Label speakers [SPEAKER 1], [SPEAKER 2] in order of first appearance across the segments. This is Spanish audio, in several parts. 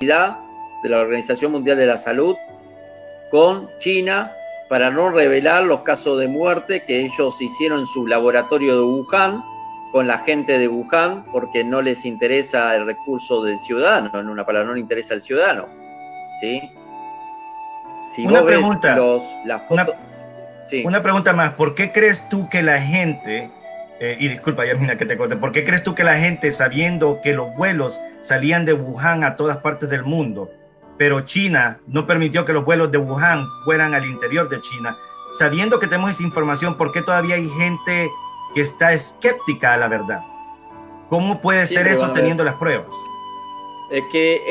[SPEAKER 1] de la Organización Mundial de la Salud con China para no revelar los casos de muerte que ellos hicieron en su laboratorio de Wuhan con la gente de Wuhan, porque no les interesa el recurso del ciudadano, en una palabra, no le interesa el ciudadano, ¿sí? Si
[SPEAKER 2] Una
[SPEAKER 1] vos
[SPEAKER 2] pregunta,
[SPEAKER 1] ves las fotos... Sí.
[SPEAKER 2] Una pregunta más, ¿por qué crees tú que la gente, y disculpa Yasmina que te corte, ¿por qué crees tú que la gente, sabiendo que los vuelos salían de Wuhan a todas partes del mundo, pero China no permitió que los vuelos de Wuhan fueran al interior de China, sabiendo que tenemos esa información, ¿por qué todavía hay gente que está escéptica a la verdad? ¿Cómo puede ser eso teniendo las pruebas?
[SPEAKER 1] Es que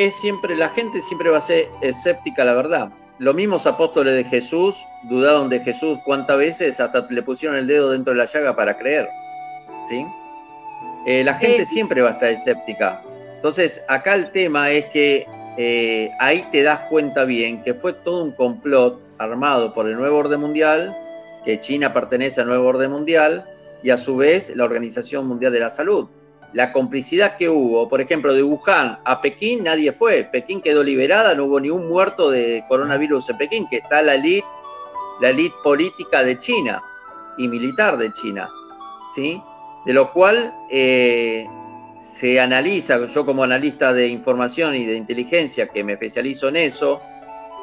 [SPEAKER 1] la gente siempre va a ser escéptica a la verdad. Los mismos apóstoles de Jesús dudaron de Jesús cuántas veces, hasta le pusieron el dedo dentro de la llaga para creer, ¿sí? La gente siempre va a estar escéptica. Entonces, acá el tema es que ahí te das cuenta bien que fue todo un complot armado por el Nuevo Orden Mundial, que China pertenece al Nuevo Orden Mundial, y a su vez la Organización Mundial de la Salud. La complicidad que hubo, por ejemplo, de Wuhan a Pekín, nadie fue. Pekín quedó liberada, no hubo ni un muerto de coronavirus en Pekín, que está la elite política de China y militar de China, ¿sí? De lo cual se analiza, yo como analista de información y de inteligencia, que me especializo en eso,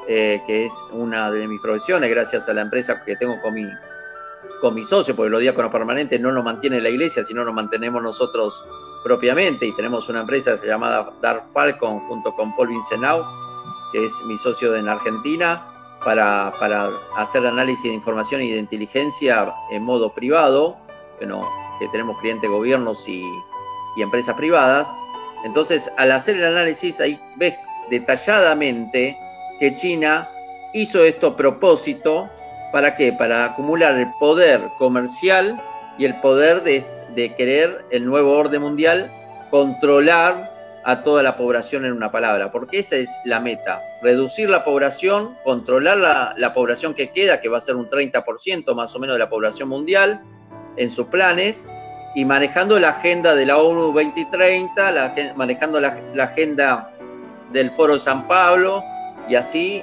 [SPEAKER 1] que es una de mis profesiones, gracias a la empresa que tengo con mi socio, porque los diáconos permanentes no nos mantiene la iglesia, sino nos mantenemos nosotros propiamente, y tenemos una empresa llamada Dark Falcon junto con Paul Vincenau, que es mi socio en Argentina, para hacer análisis de información y de inteligencia en modo privado, que tenemos clientes, gobiernos y empresas privadas. Entonces, al hacer el análisis, ahí ves detalladamente que China hizo esto a propósito. ¿Para qué? Para acumular el poder comercial y el poder de querer el nuevo orden mundial, controlar a toda la población en una palabra, porque esa es la meta, reducir la población, controlar la población que queda, que va a ser un 30% más o menos de la población mundial, en sus planes, y manejando la agenda de la ONU 2030, manejando la agenda del Foro de San Pablo, y así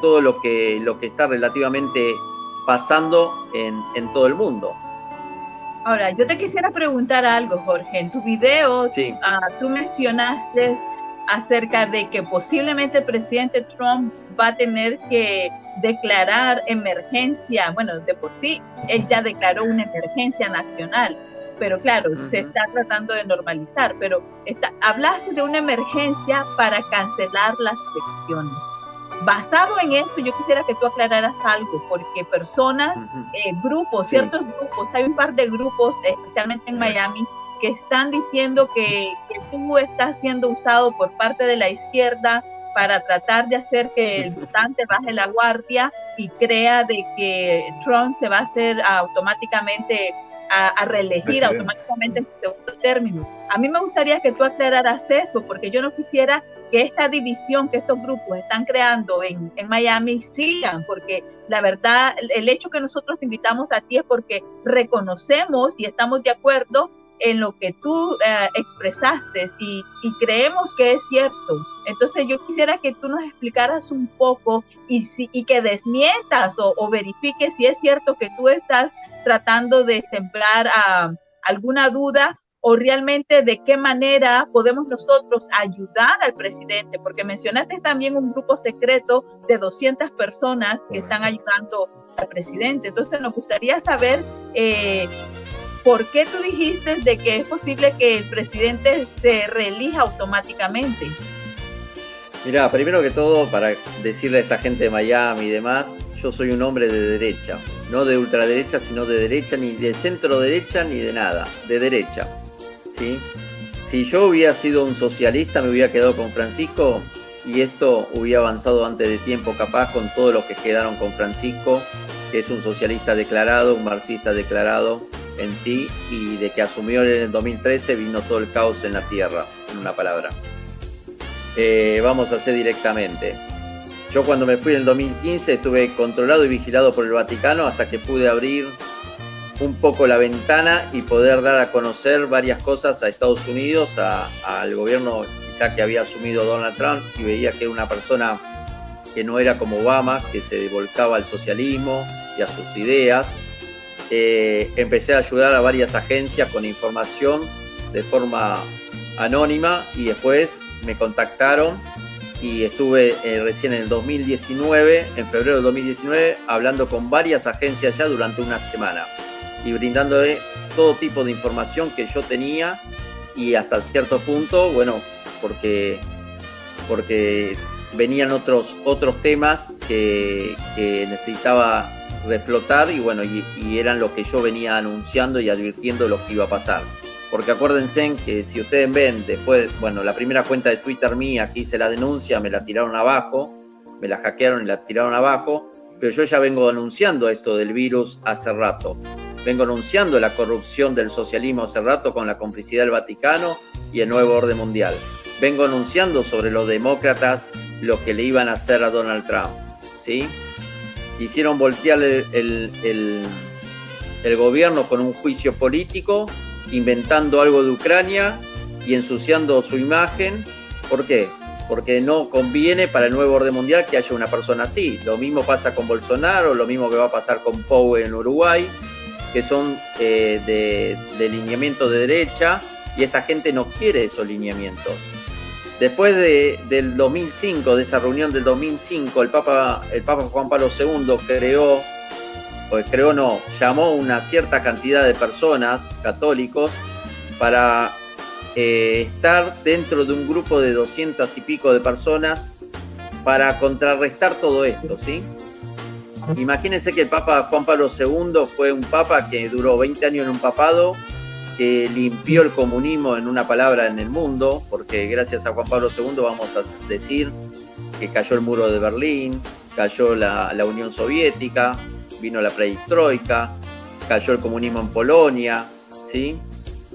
[SPEAKER 1] todo lo que está relativamente pasando en todo el mundo.
[SPEAKER 3] Ahora, yo te quisiera preguntar algo, Jorge. En tu video, sí, tú mencionaste acerca de que posiblemente el presidente Trump va a tener que declarar emergencia. Bueno, de por sí, él ya declaró una emergencia nacional, pero claro, se está tratando de normalizar, pero hablaste de una emergencia para cancelar las elecciones. Basado en esto, yo quisiera que tú aclararas algo, porque personas, grupos, ciertos grupos, hay un par de grupos, especialmente en Miami, que están diciendo que tú estás siendo usado por parte de la izquierda para tratar de hacer que el votante baje la guardia y crea de que Trump se va a hacer automáticamente a reelegir automáticamente en su segundo término. A mí me gustaría que tú aclararas eso, porque yo no quisiera que esta división que estos grupos están creando en Miami sigan, porque la verdad, el hecho que nosotros te invitamos a ti es porque reconocemos y estamos de acuerdo en lo que tú expresaste y creemos que es cierto. Entonces yo quisiera que tú nos explicaras un poco y que desmientas o verifiques si es cierto que tú estás tratando de sembrar alguna duda, o realmente de qué manera podemos nosotros ayudar al presidente, porque mencionaste también un grupo secreto de 200 personas que están ayudando al presidente. Entonces nos gustaría saber por qué tú dijiste de que es posible que el presidente se reelija automáticamente.
[SPEAKER 1] Mirá, primero que todo, para decirle a esta gente de Miami y demás, yo soy un hombre de derecha, no de ultraderecha, sino de derecha, ni de centro derecha, ni de nada, de derecha. ¿Sí? Si yo hubiera sido un socialista, me hubiera quedado con Francisco y esto hubiera avanzado antes de tiempo, capaz, con todos los que quedaron con Francisco, que es un socialista declarado, un marxista declarado en sí, y de que asumió en el 2013 vino todo el caos en la tierra, en una palabra. Vamos a hacer directamente. Yo cuando me fui en el 2015 estuve controlado y vigilado por el Vaticano hasta que pude abrir un poco la ventana y poder dar a conocer varias cosas a Estados Unidos, al gobierno ya que había asumido Donald Trump, y veía que era una persona que no era como Obama, que se volcaba al socialismo y a sus ideas. Empecé a ayudar a varias agencias con información de forma anónima, y después me contactaron y estuve recién en el 2019, en febrero del 2019, hablando con varias agencias ya durante una semana y brindándole todo tipo de información que yo tenía, y hasta cierto punto, bueno, porque venían otros temas que necesitaba reflotar, y bueno, y eran lo que yo venía anunciando y advirtiendo lo que iba a pasar. Porque acuérdense que si ustedes ven después, bueno, la primera cuenta de Twitter mía que hice la denuncia, me la tiraron abajo, me la hackearon y la tiraron abajo, pero yo ya vengo anunciando esto del virus hace rato. Vengo anunciando la corrupción del socialismo hace rato con la complicidad del Vaticano y el nuevo orden mundial. Vengo anunciando sobre los demócratas lo que le iban a hacer a Donald Trump, ¿sí? Quisieron voltear el gobierno con un juicio político, inventando algo de Ucrania y ensuciando su imagen. ¿Por qué? Porque no conviene para el nuevo orden mundial que haya una persona así. Lo mismo pasa con Bolsonaro, lo mismo que va a pasar con Pou en Uruguay, que son de lineamiento de derecha, y esta gente no quiere esos lineamientos. Después del 2005, de esa reunión del 2005, el Papa Juan Pablo II llamó una cierta cantidad de personas católicos para estar dentro de un grupo de 200 y pico de personas para contrarrestar todo esto, ¿sí? Imagínense que el Papa Juan Pablo II fue un papa que duró 20 años en un papado, que limpió el comunismo, en una palabra, en el mundo, porque gracias a Juan Pablo II vamos a decir que cayó el muro de Berlín, cayó la Unión Soviética, vino la perestroika, cayó el comunismo en Polonia, ¿sí?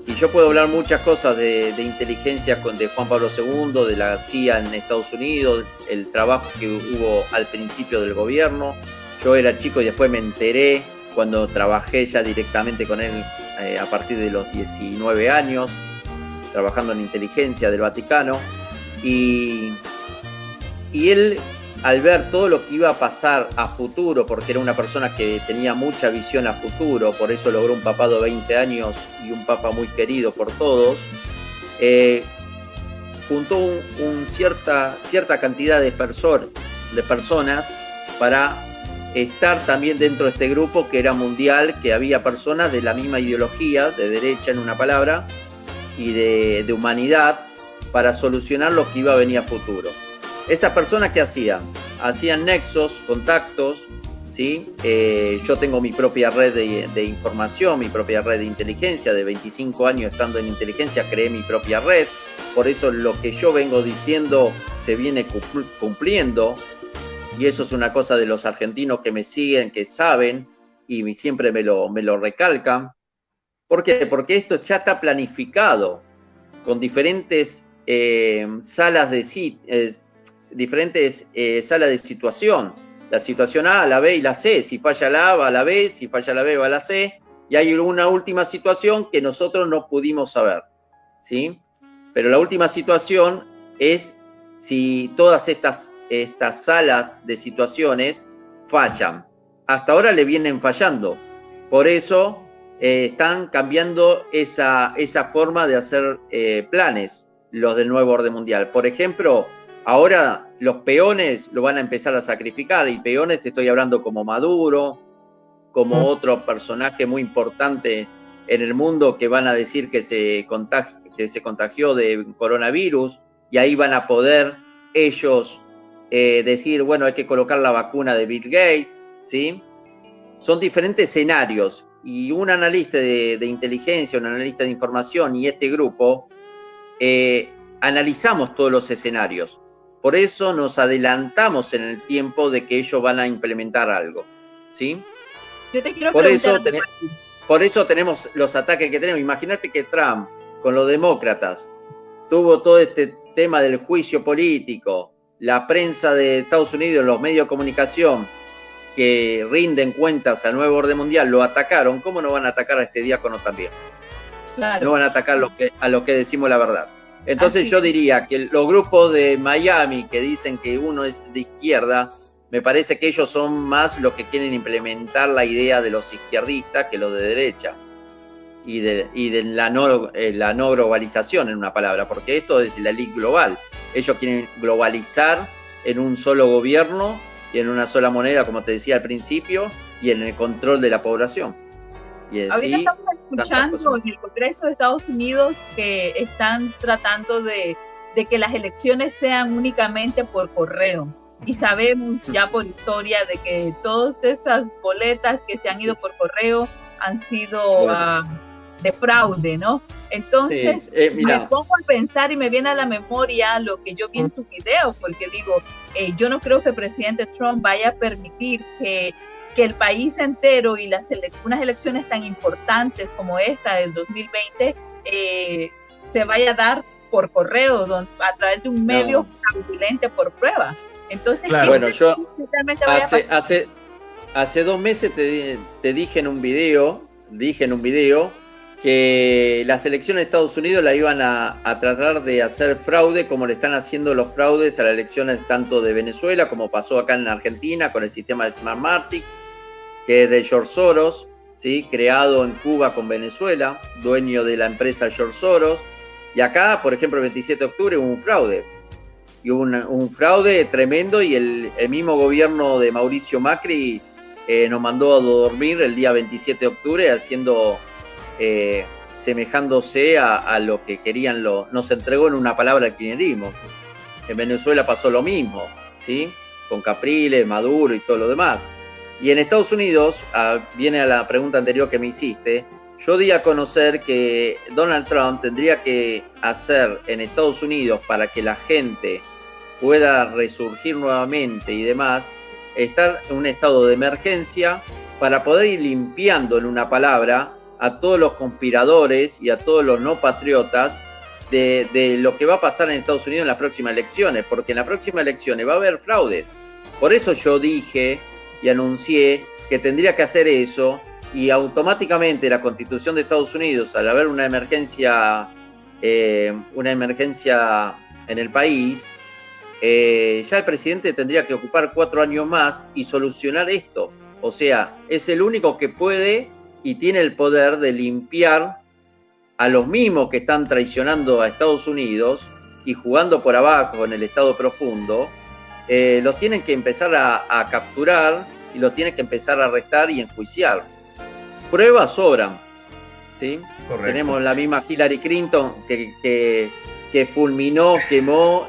[SPEAKER 1] Y yo puedo hablar muchas cosas de inteligencia de Juan Pablo II, de la CIA en Estados Unidos, el trabajo que hubo al principio del gobierno. Yo era chico y después me enteré cuando trabajé ya directamente con él a partir de los 19 años, trabajando en inteligencia del Vaticano. Y él, al ver todo lo que iba a pasar a futuro, porque era una persona que tenía mucha visión a futuro, por eso logró un papado de 20 años y un papa muy querido por todos, juntó cierta cantidad de personas para estar también dentro de este grupo que era mundial, que había personas de la misma ideología, de derecha en una palabra, y de humanidad, para solucionar lo que iba a venir a futuro. Esas personas, ¿qué hacían? Hacían nexos, contactos, ¿sí? Yo tengo mi propia red de información, mi propia red de inteligencia, de 25 años estando en inteligencia, creé mi propia red, por eso lo que yo vengo diciendo se viene cumpliendo, y eso es una cosa de los argentinos que me siguen, que saben, y siempre me lo recalcan. ¿Por qué? Porque esto ya está planificado, con diferentes salas de situación. La situación A, la B y la C. Si falla la A, va a la B. Si falla la B, va a la C. Y hay una última situación que nosotros no pudimos saber, ¿sí? Pero la última situación es si todas estas salas de situaciones fallan. Hasta ahora le vienen fallando. Por eso están cambiando esa forma de hacer planes, los del nuevo orden mundial. Por ejemplo, ahora los peones lo van a empezar a sacrificar, y peones te estoy hablando como Maduro, como otro personaje muy importante en el mundo, que van a decir que se contagió de coronavirus, y ahí van a poder ellos decir, bueno, hay que colocar la vacuna de Bill Gates, ¿sí? Son diferentes escenarios, y un analista de inteligencia, un analista de información y este grupo analizamos todos los escenarios. Por eso nos adelantamos en el tiempo de que ellos van a implementar algo, ¿sí?
[SPEAKER 3] Yo te quiero preguntar.
[SPEAKER 1] Por eso tenemos los ataques que tenemos. Imagínate que Trump, con los demócratas, tuvo todo este tema del juicio político, la prensa de Estados Unidos, los medios de comunicación que rinden cuentas al nuevo orden mundial, lo atacaron. ¿Cómo no van a atacar a este diácono también? Claro. No van a atacar a los que decimos la verdad. Entonces yo diría que los grupos de Miami que dicen que uno es de izquierda, me parece que ellos son más los que quieren implementar la idea de los izquierdistas que los de derecha. Y de la no globalización, en una palabra, porque esto es la elite global. Ellos quieren globalizar en un solo gobierno y en una sola moneda, como te decía al principio, y en el control de la población. Y
[SPEAKER 3] ahorita estamos escuchando en el Congreso de Estados Unidos que están tratando de que las elecciones sean únicamente por correo. Y sabemos ya por historia de que todas estas boletas que se han ido por correo han sido de fraude, ¿no? Entonces, me pongo a pensar y me viene a la memoria lo que yo vi en tu video, porque digo, yo no creo que el presidente Trump vaya a permitir que el país entero y unas elecciones tan importantes como esta del 2020 se vaya a dar por correo, a través de un medio fraudulento por prueba. Entonces,
[SPEAKER 1] claro. Bueno, yo hace 2 meses te dije en un video que las elecciones de Estados Unidos la iban a tratar de hacer fraude como le están haciendo los fraudes a las elecciones tanto de Venezuela como pasó acá en Argentina con el sistema de Smartmatic, que es de George Soros, ¿sí? Creado en Cuba con Venezuela, dueño de la empresa George Soros. Y acá, por ejemplo, el 27 de octubre hubo un fraude. Y hubo un fraude tremendo y el mismo gobierno de Mauricio Macri nos mandó a dormir el día 27 de octubre haciendo... semejándose a lo que querían, nos entregó en una palabra el kirchnerismo. En Venezuela pasó lo mismo, ¿sí? Con Capriles, Maduro y todo lo demás. Y en Estados Unidos, viene a la pregunta anterior que me hiciste, yo di a conocer que Donald Trump tendría que hacer en Estados Unidos para que la gente pueda resurgir nuevamente y demás, estar en un estado de emergencia para poder ir limpiando, en una palabra, a todos los conspiradores y a todos los no patriotas de lo que va a pasar en Estados Unidos en las próximas elecciones, porque en las próximas elecciones va a haber fraudes. Por eso yo dije y anuncié que tendría que hacer eso, y automáticamente la Constitución de Estados Unidos, al haber una emergencia en el país, ya el presidente tendría que ocupar 4 años más y solucionar esto. O sea, es el único que puede y tiene el poder de limpiar a los mismos que están traicionando a Estados Unidos y jugando por abajo en el estado profundo. Los tienen que empezar a capturar y los tienen que empezar a arrestar y enjuiciar. Pruebas sobran, ¿sí? Correcto. Tenemos la misma Hillary Clinton que fulminó, quemó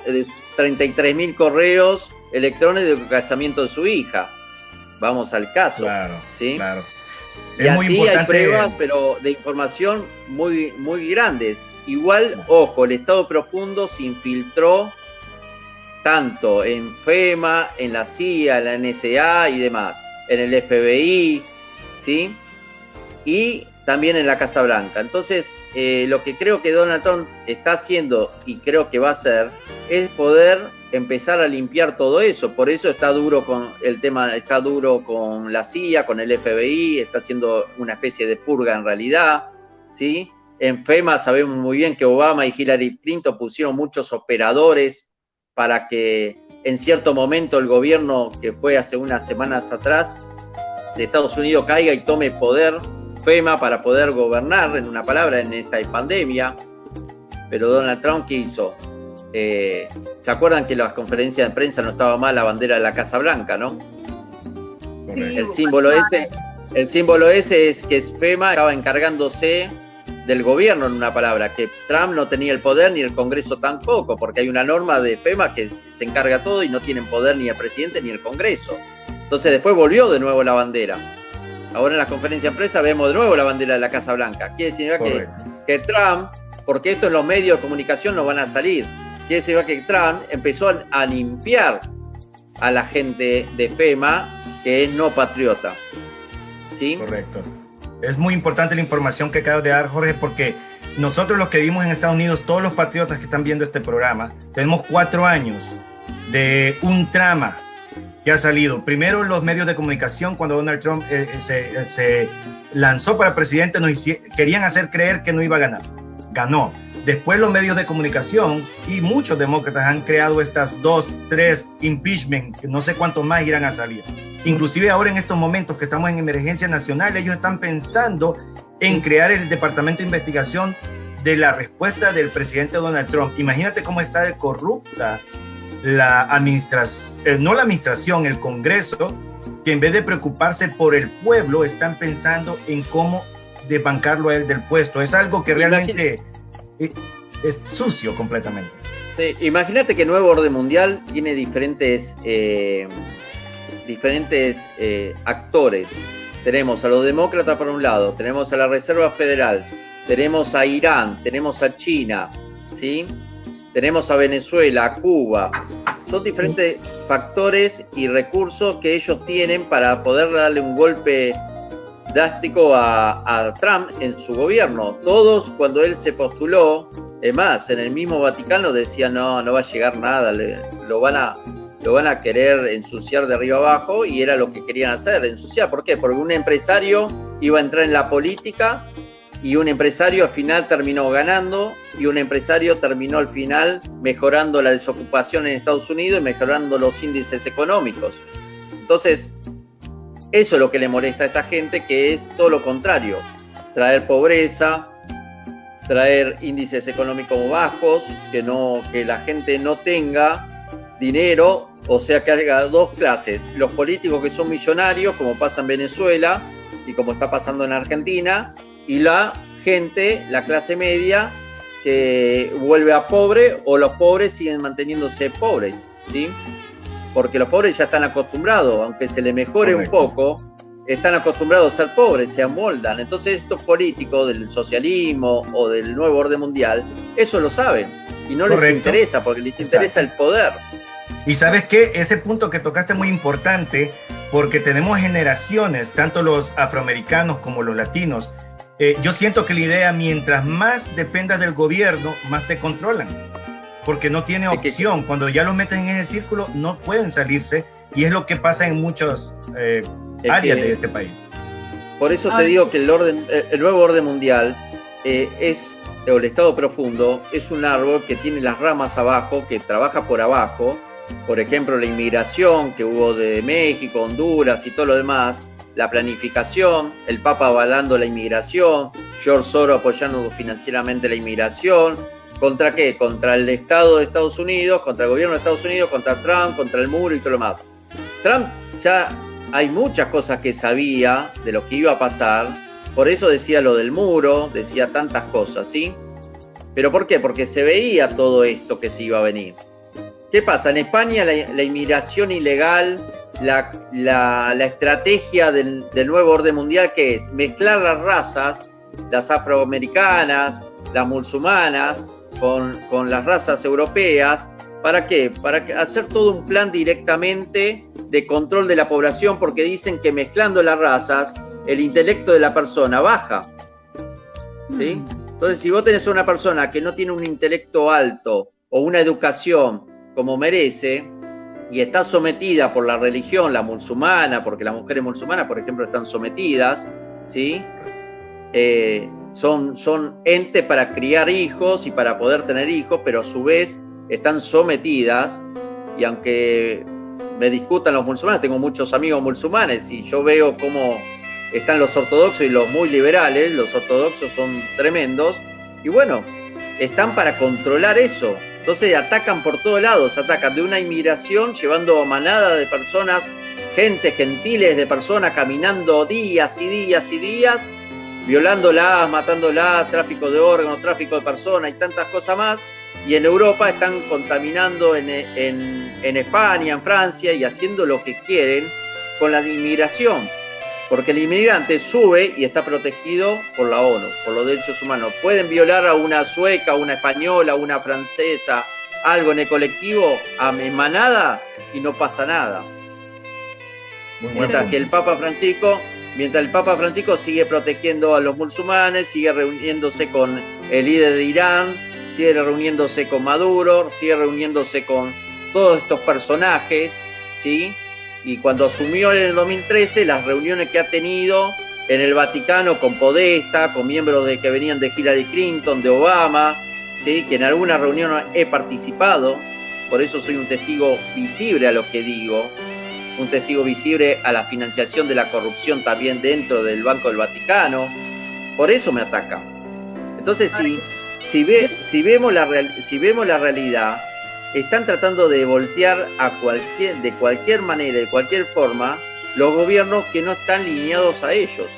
[SPEAKER 1] 33.000 correos electrónicos de casamiento de su hija. Vamos al caso,
[SPEAKER 2] claro,
[SPEAKER 1] ¿sí?
[SPEAKER 2] Claro.
[SPEAKER 1] Y así hay pruebas, pero de información muy, muy grandes. Igual, ojo, el Estado profundo se infiltró tanto en FEMA, en la CIA, en la NSA y demás, en el FBI, ¿sí? Y también en la Casa Blanca. Entonces, lo que creo que Donald Trump está haciendo, y creo que va a hacer, es poder empezar a limpiar todo eso. Por eso está duro con el tema, está duro con la CIA, con el FBI, está haciendo una especie de purga en realidad, ¿sí? En FEMA sabemos muy bien que Obama y Hillary Clinton pusieron muchos operadores para que en cierto momento el gobierno que fue hace unas semanas atrás de Estados Unidos caiga y tome poder FEMA para poder gobernar, en una palabra, en esta pandemia. Pero Donald Trump, ¿qué hizo? ¿Se acuerdan que en las conferencias de prensa no estaba mal la bandera de la Casa Blanca, no? Sí, el símbolo ese es que FEMA estaba encargándose del gobierno, en una palabra, que Trump no tenía el poder ni el Congreso tampoco, porque hay una norma de FEMA que se encarga todo y no tienen poder ni el presidente ni el Congreso. Entonces después volvió de nuevo la bandera. Ahora en las conferencias de prensa vemos de nuevo la bandera de la Casa Blanca. Quiere decir que Trump, porque esto en los medios de comunicación no van a salir, quiere decir que Trump empezó a limpiar a la gente de FEMA que es no patriota. ¿Sí?
[SPEAKER 2] Correcto. Es muy importante la información que acabas de dar, Jorge, porque nosotros los que vivimos en Estados Unidos, todos los patriotas que están viendo este programa, tenemos 4 años de un trama que ha salido. Primero, los medios de comunicación, cuando Donald Trump se lanzó para presidente, querían hacer creer que no iba a ganar. Ganó. Después los medios de comunicación y muchos demócratas han creado estas 2, 3 impeachment, que no sé cuántos más irán a salir. Inclusive ahora en estos momentos que estamos en emergencia nacional, ellos están pensando en crear el Departamento de Investigación de la respuesta del presidente Donald Trump. Imagínate cómo está de corrupta la administración, no la administración, el Congreso, que en vez de preocuparse por el pueblo, están pensando en cómo desbancarlo a él del puesto. Es algo que realmente es sucio completamente.
[SPEAKER 1] Sí, imagínate que el nuevo orden mundial tiene diferentes actores. Tenemos a los demócratas por un lado, tenemos a la Reserva Federal, tenemos a Irán, tenemos a China, ¿sí? Tenemos a Venezuela, a Cuba. Son diferentes factores y recursos que ellos tienen para poder darle un golpe drástico a Trump en su gobierno. Todos, cuando él se postuló, es más, en el mismo Vaticano decían no va a llegar nada, lo van a querer ensuciar de arriba abajo, y era lo que querían hacer, ensuciar. ¿Por qué? Porque un empresario iba a entrar en la política, y un empresario al final terminó ganando, y un empresario terminó al final mejorando la desocupación en Estados Unidos y mejorando los índices económicos. Entonces, eso es lo que le molesta a esta gente, que es todo lo contrario: traer pobreza, traer índices económicos bajos, que la gente no tenga dinero, o sea, que haya dos clases: los políticos que son millonarios, como pasa en Venezuela y como está pasando en Argentina, y la gente, la clase media, que vuelve a pobre, o los pobres siguen manteniéndose pobres, ¿sí? Porque los pobres ya están acostumbrados, aunque se les mejore un poco, están acostumbrados a ser pobres, se amoldan. Entonces estos políticos del socialismo o del nuevo orden mundial, eso lo saben, y no les interesa, porque les interesa el poder.
[SPEAKER 2] Y ¿sabes qué? Ese punto que tocaste es muy importante, porque tenemos generaciones, tanto los afroamericanos como los latinos. Yo siento que la idea, mientras más dependas del gobierno, más te controlan, porque no tiene opción. Cuando ya los meten en ese círculo, no pueden salirse, y es lo que pasa en muchas áreas de este país.
[SPEAKER 1] Por eso te digo que el nuevo orden mundial o el estado profundo, es un árbol que tiene las ramas abajo, que trabaja por abajo. Por ejemplo, la inmigración que hubo de México, Honduras y todo lo demás, la planificación, el Papa avalando la inmigración, George Soros apoyando financieramente la inmigración. ¿Contra qué? Contra el Estado de Estados Unidos, contra el gobierno de Estados Unidos, contra Trump, contra el muro y todo lo demás. Trump ya hay muchas cosas que sabía de lo que iba a pasar, por eso decía lo del muro, decía tantas cosas, ¿sí? ¿Pero por qué? Porque se veía todo esto que se iba a venir. ¿Qué pasa? En España la inmigración ilegal, la estrategia del nuevo orden mundial, ¿qué es? Mezclar las razas, las afroamericanas, las musulmanas, con las razas europeas. ¿Para qué? Para hacer todo un plan directamente de control de la población, porque dicen que mezclando las razas, el intelecto de la persona baja, ¿sí? Entonces, si vos tenés una persona que no tiene un intelecto alto o una educación como merece, y está sometida por la religión, la musulmana, porque las mujeres musulmanas, por ejemplo, están sometidas, ¿sí? Son entes para criar hijos y para poder tener hijos, pero a su vez están sometidas. Y aunque me discutan los musulmanes, tengo muchos amigos musulmanes, y yo veo cómo están los ortodoxos y los muy liberales. Los ortodoxos son tremendos, y bueno, están para controlar eso. Entonces atacan por todos lados, atacan de una inmigración, llevando manada de personas, gentiles de personas, caminando días y días y días, violándolas, matándolas, tráfico de órganos, tráfico de personas y tantas cosas más. Y en Europa están contaminando en España, en Francia, y haciendo lo que quieren con la inmigración. Porque el inmigrante sube y está protegido por la ONU, por los derechos humanos. Pueden violar a una sueca, a una española, a una francesa, algo en el colectivo, en manada, y no pasa nada. Mientras el Papa Francisco sigue protegiendo a los musulmanes, sigue reuniéndose con el líder de Irán, sigue reuniéndose con Maduro, sigue reuniéndose con todos estos personajes, ¿sí? Y cuando asumió en el 2013, las reuniones que ha tenido en el Vaticano con Podesta, con miembros que venían de Hillary Clinton, de Obama, ¿sí? Que en alguna reunión he participado, por eso soy un testigo visible a lo que digo, un testigo visible a la financiación de la corrupción también dentro del Banco del Vaticano, por eso me ataca. Entonces, si vemos la realidad, están tratando de voltear de cualquier manera, de cualquier forma, los gobiernos que no están lineados a ellos.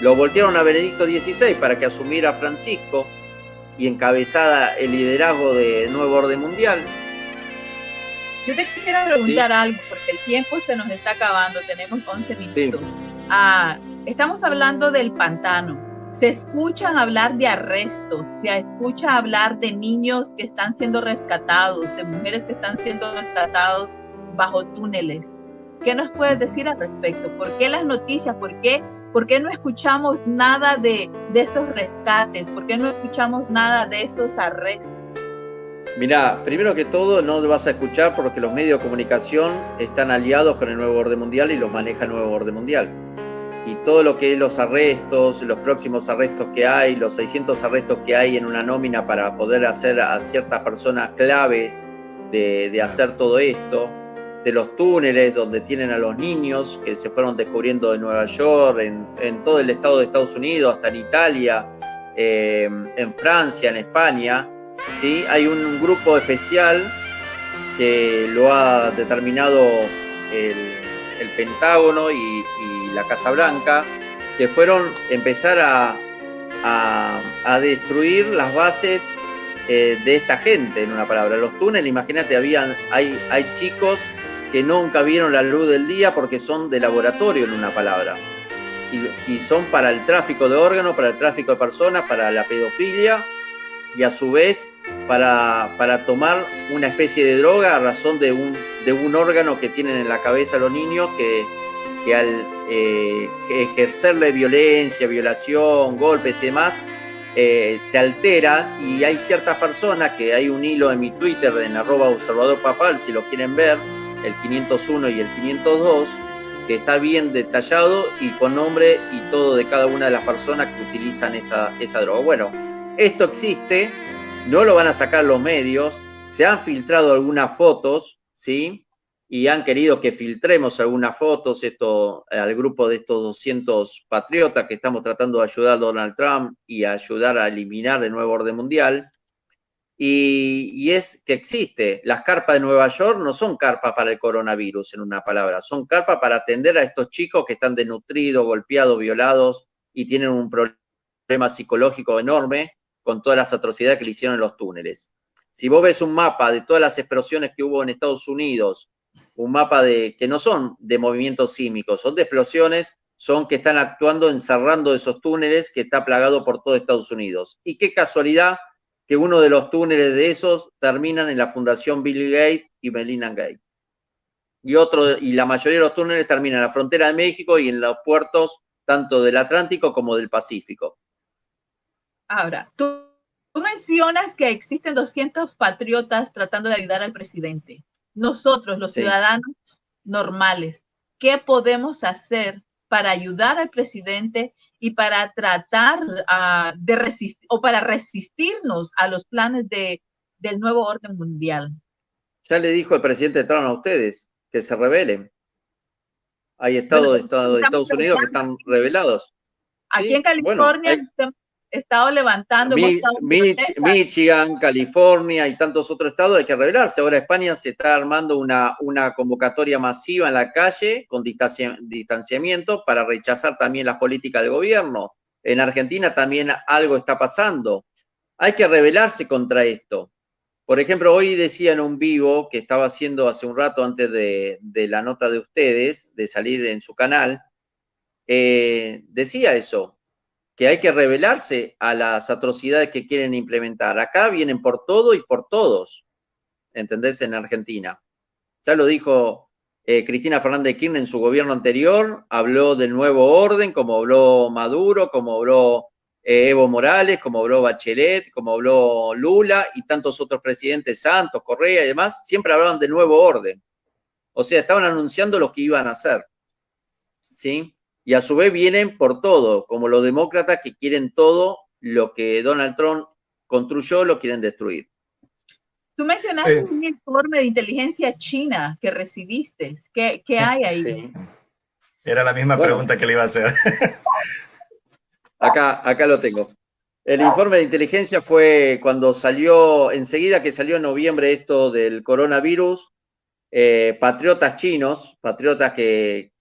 [SPEAKER 1] Lo voltearon a Benedicto XVI para que asumiera Francisco y encabezara el liderazgo de Nuevo Orden Mundial.
[SPEAKER 3] Yo te quisiera preguntar algo, porque el tiempo se nos está acabando, tenemos 11 minutos. Sí. Estamos hablando del pantano. Se escuchan hablar de arrestos, se escucha hablar de niños que están siendo rescatados, de mujeres que están siendo rescatados bajo túneles. ¿Qué nos puedes decir al respecto? ¿Por qué las noticias? ¿Por qué no escuchamos nada de esos rescates? ¿Por qué no escuchamos nada de esos arrestos?
[SPEAKER 1] Mirá, primero que todo no lo vas a escuchar porque los medios de comunicación están aliados con el Nuevo Orden Mundial y los maneja el Nuevo Orden Mundial. Y todo lo que es los arrestos, los próximos arrestos que hay, los 600 arrestos que hay en una nómina para poder hacer a ciertas personas claves de hacer todo esto, de los túneles donde tienen a los niños que se fueron descubriendo en Nueva York, en todo el estado de Estados Unidos, hasta en Italia, en Francia, en España, ¿sí? Hay un grupo especial que lo ha determinado el Pentágono y la Casa Blanca, que fueron empezar a destruir las bases de esta gente, en una palabra. Los túneles, imagínate, hay chicos que nunca vieron la luz del día porque son de laboratorio, en una palabra. Y son para el tráfico de órganos, para el tráfico de personas, para la pedofilia, y a su vez para tomar una especie de droga a razón de un órgano que tienen en la cabeza los niños que al ejercerle violencia, violación, golpes y demás, se altera, y hay ciertas personas, que hay un hilo en mi Twitter en @observadorpapal, si lo quieren ver, el 501 y el 502, que está bien detallado y con nombre y todo de cada una de las personas que utilizan esa droga. Bueno, esto existe, no lo van a sacar los medios, se han filtrado algunas fotos, ¿sí? Y han querido que filtremos algunas fotos al grupo de estos 200 patriotas que estamos tratando de ayudar a Donald Trump y a ayudar a eliminar el Nuevo Orden Mundial. Y es que existe. Las carpas de Nueva York no son carpas para el coronavirus, en una palabra. Son carpas para atender a estos chicos que están desnutridos, golpeados, violados y tienen un problema psicológico enorme con todas las atrocidades que le hicieron en los túneles. Si vos ves un mapa de todas las explosiones que hubo en Estados Unidos, un mapa que no son de movimientos sísmicos, son de explosiones, son que están actuando encerrando esos túneles que está plagado por todo Estados Unidos. Y qué casualidad que uno de los túneles de esos terminan en la Fundación Bill Gates y Melinda Gates. Y la mayoría de los túneles terminan en la frontera de México y en los puertos tanto del Atlántico como del Pacífico.
[SPEAKER 3] Ahora, tú mencionas que existen 200 patriotas tratando de ayudar al presidente. Nosotros, los ciudadanos normales, ¿qué podemos hacer para ayudar al presidente y para tratar de resistir o para resistirnos a los planes del nuevo orden mundial?
[SPEAKER 1] Ya le dijo el presidente Trump a ustedes que se rebelen. Hay estados de Estados Unidos que están rebelados.
[SPEAKER 3] Aquí en California estado levantando.
[SPEAKER 1] Michigan, California y tantos otros estados hay que rebelarse. Ahora España se está armando una convocatoria masiva en la calle con distanciamiento para rechazar también las políticas del gobierno. En Argentina también algo está pasando. Hay que rebelarse contra esto. Por ejemplo, hoy decía en un vivo que estaba haciendo hace un rato antes de la nota de ustedes, de salir en su canal, decía eso, que hay que rebelarse a las atrocidades que quieren implementar. Acá vienen por todo y por todos, ¿entendés? En Argentina. Ya lo dijo Cristina Fernández de Kirchner en su gobierno anterior, habló del nuevo orden, como habló Maduro, como habló Evo Morales, como habló Bachelet, como habló Lula y tantos otros presidentes, Santos, Correa y demás, siempre hablaban del nuevo orden. O sea, estaban anunciando lo que iban a hacer, ¿sí? Y a su vez vienen por todo, como los demócratas que quieren todo lo que Donald Trump construyó lo quieren destruir.
[SPEAKER 3] Tú mencionaste un informe de inteligencia china que recibiste. ¿Qué hay ahí?
[SPEAKER 2] Sí. Era la misma pregunta que le iba a hacer.
[SPEAKER 1] Acá lo tengo. El informe de inteligencia fue cuando salió, enseguida que salió en noviembre esto del coronavirus, patriotas chinos, patriotas que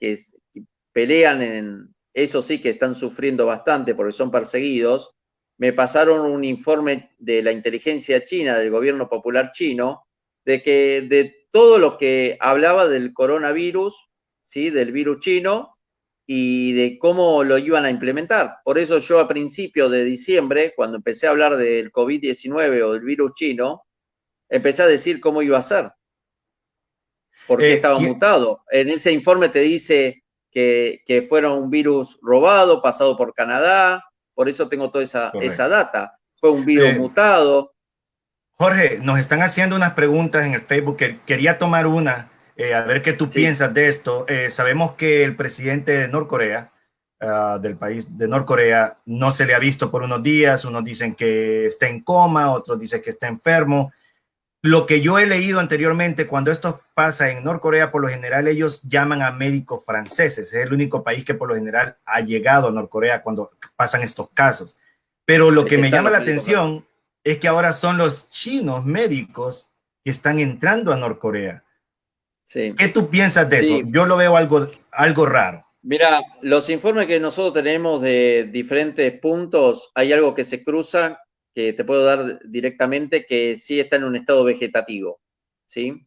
[SPEAKER 1] pelean eso sí que están sufriendo bastante porque son perseguidos, me pasaron un informe de la inteligencia china, del gobierno popular chino, de todo lo que hablaba del coronavirus, ¿sí? Del virus chino, y de cómo lo iban a implementar. Por eso yo a principios de diciembre, cuando empecé a hablar del COVID-19 o del virus chino, empecé a decir cómo iba a ser. Porque estaba mutado. En ese informe te dice que fueron un virus robado, pasado por Canadá, por eso tengo toda esa data. Fue un virus mutado.
[SPEAKER 2] Jorge, nos están haciendo unas preguntas en el Facebook, que quería tomar una, a ver qué tú piensas de esto. Sabemos que el presidente de Norcorea, del país de Norcorea, no se le ha visto por unos días, unos dicen que está en coma, otros dicen que está enfermo. Lo que yo he leído anteriormente, cuando esto pasa en Norcorea, por lo general ellos llaman a médicos franceses. Es el único país que por lo general ha llegado a Norcorea cuando pasan estos casos. Pero lo que me llama la atención es que ahora son los chinos médicos que están entrando a Norcorea. Sí. ¿Qué tú piensas de eso? Yo lo veo algo raro.
[SPEAKER 1] Mira, los informes que nosotros tenemos de diferentes puntos, hay algo que se cruza, que te puedo dar directamente, que sí está en un estado vegetativo, ¿sí?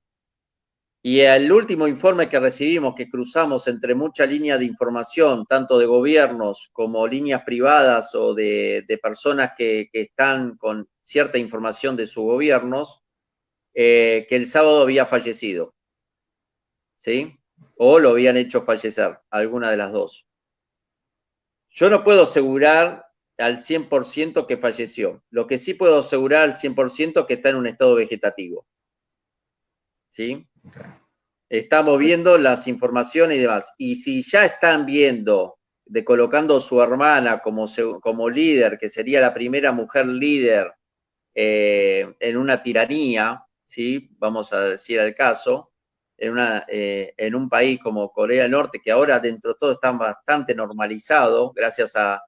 [SPEAKER 1] Y el último informe que recibimos, que cruzamos entre muchas líneas de información, tanto de gobiernos como líneas privadas o de personas que están con cierta información de sus gobiernos, que el sábado había fallecido, ¿sí? O lo habían hecho fallecer, alguna de las dos. Yo no puedo asegurar al 100% que falleció. Lo que sí puedo asegurar al 100% que está en un estado vegetativo. ¿Sí? Okay. Estamos viendo las informaciones y demás. Y si ya están viendo, colocando a su hermana como líder, que sería la primera mujer líder en una tiranía, ¿sí? Vamos a decir el caso, en un país como Corea del Norte, que ahora dentro de todo está bastante normalizado, gracias a,